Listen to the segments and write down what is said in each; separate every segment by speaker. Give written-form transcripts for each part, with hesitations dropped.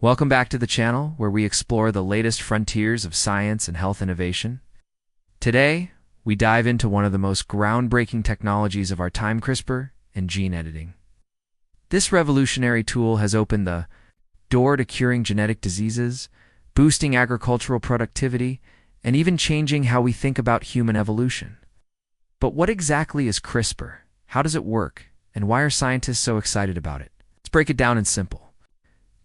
Speaker 1: Welcome back to the channel where we explore the latest frontiers of science and health innovation. Today, we dive into one of the most groundbreaking technologies of our time, CRISPR and gene editing. This revolutionary tool has opened the door to curing genetic diseases, boosting agricultural productivity, and even changing how we think about human evolution. But what exactly is CRISPR? How does it work? And why are scientists so excited about it? Let's break it down in simple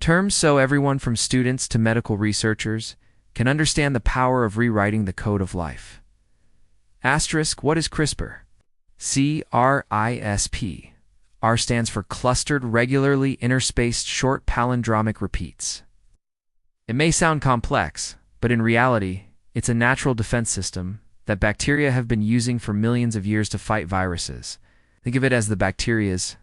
Speaker 1: terms so everyone from students to medical researchers can understand the power of rewriting the code of life. Asterisk, what is CRISPR? CRISP. R stands for clustered, regularly interspaced short palindromic repeats. It may sound complex, but in reality, it's a natural defense system that bacteria have been using for millions of years to fight viruses. Think of it as the bacteria's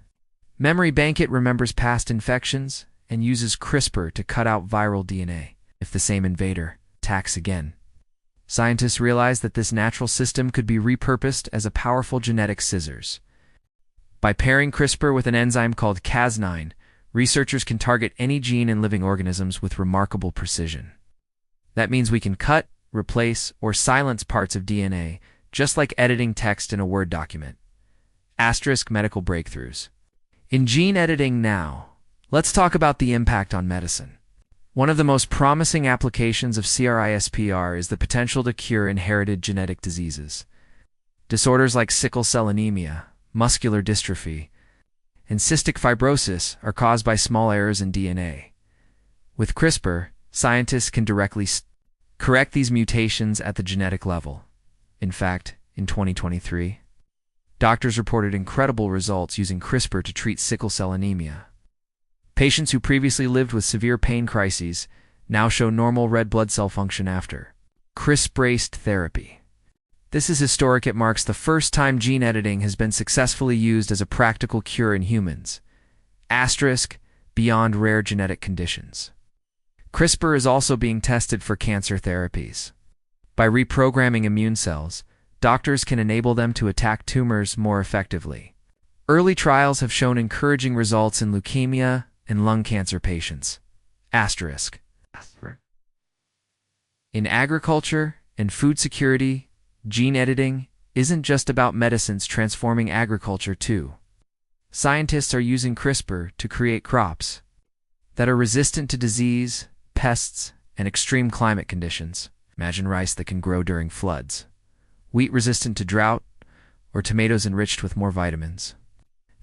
Speaker 1: memory bank. It remembers past infections and uses CRISPR to cut out viral DNA if the same invader attacks again. Scientists realized that this natural system could be repurposed as a powerful genetic scissors. By pairing CRISPR with an enzyme called Cas9, researchers can target any gene in living organisms with remarkable precision. That means we can cut, replace, or silence parts of DNA, just like editing text in a Word document. Asterisk, medical breakthroughs. In gene editing now, let's talk about the impact on medicine. One of the most promising applications of CRISPR is the potential to cure inherited genetic diseases. Disorders like sickle cell anemia, muscular dystrophy, and cystic fibrosis are caused by small errors in DNA. With CRISPR, scientists can directly correct these mutations at the genetic level. In fact, in 2023, doctors reported incredible results using CRISPR to treat sickle cell anemia. Patients who previously lived with severe pain crises now show normal red blood cell function after CRISPR-based therapy. This is historic. It marks the first time gene editing has been successfully used as a practical cure in humans. Asterisk, beyond rare genetic conditions. CRISPR is also being tested for cancer therapies. By reprogramming immune cells, doctors can enable them to attack tumors more effectively. Early trials have shown encouraging results in leukemia and lung cancer patients. Asterisk. In agriculture and food security, gene editing isn't just about medicines transforming agriculture too. Scientists are using CRISPR to create crops that are resistant to disease, pests, and extreme climate conditions. Imagine rice that can grow during floods, wheat resistant to drought, or tomatoes enriched with more vitamins.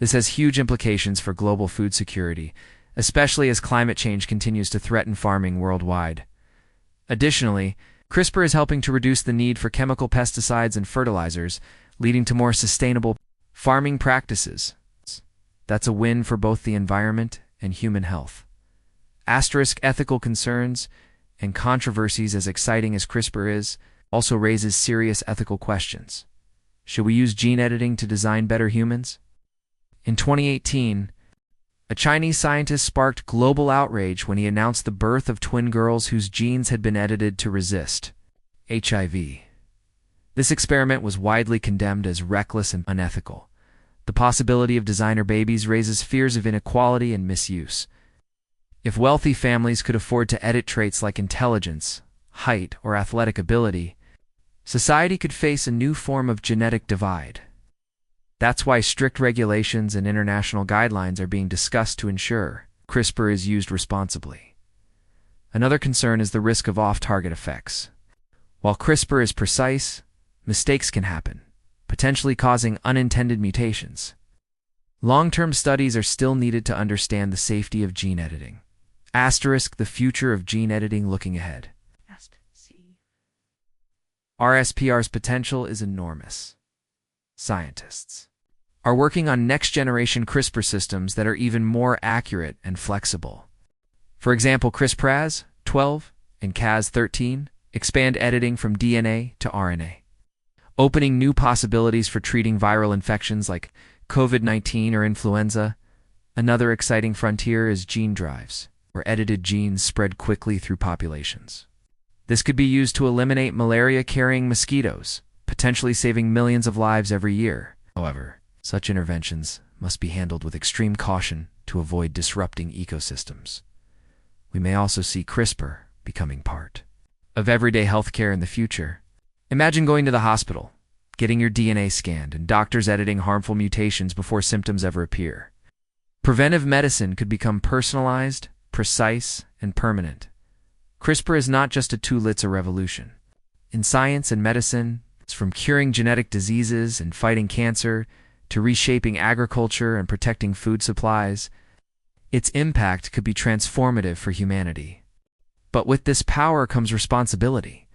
Speaker 1: This has huge implications for global food security, especially as climate change continues to threaten farming worldwide. Additionally, CRISPR is helping to reduce the need for chemical pesticides and fertilizers, leading to more sustainable farming practices. That's a win for both the environment and human health. Asterisk, ethical concerns and controversies. As exciting as CRISPR is, also raises serious ethical questions. Should we use gene editing to design better humans? In 2018, a Chinese scientist sparked global outrage when he announced the birth of twin girls whose genes had been edited to resist HIV. This experiment was widely condemned as reckless and unethical. The possibility of designer babies raises fears of inequality and misuse. If wealthy families could afford to edit traits like intelligence, height, or athletic ability, society could face a new form of genetic divide. That's why strict regulations and international guidelines are being discussed to ensure CRISPR is used responsibly. Another concern is the risk of off-target effects. While CRISPR is precise, mistakes can happen, potentially causing unintended mutations. Long-term studies are still needed to understand the safety of gene editing. Asterisk, the future of gene editing looking ahead. CRISPR's potential is enormous. Scientists are working on next-generation CRISPR systems that are even more accurate and flexible. For example, CRISPR-Cas12 and Cas13 expand editing from DNA to RNA, opening new possibilities for treating viral infections like COVID-19 or influenza. Another exciting frontier is gene drives, where edited genes spread quickly through populations. This could be used to eliminate malaria-carrying mosquitoes, potentially saving millions of lives every year. However, such interventions must be handled with extreme caution to avoid disrupting ecosystems. we may also see CRISPR becoming part of everyday healthcare in the future. Imagine going to the hospital, getting your DNA scanned, and doctors editing harmful mutations before symptoms ever appear. Preventive medicine could become personalized, precise, and permanent. CRISPR is not just a tool, it's a revolution. In science and medicine, it's from curing genetic diseases and fighting cancer to reshaping agriculture and protecting food supplies. Its impact could be transformative for humanity. But with this power comes responsibility.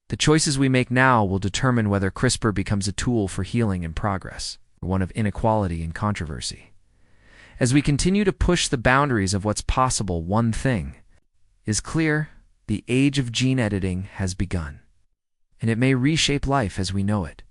Speaker 1: The choices we make now will determine whether CRISPR becomes a tool for healing and progress, or one of inequality and controversy. As we continue to push the boundaries of what's possible, one thing is clear: the age of gene editing has begun, and it may reshape life as we know it.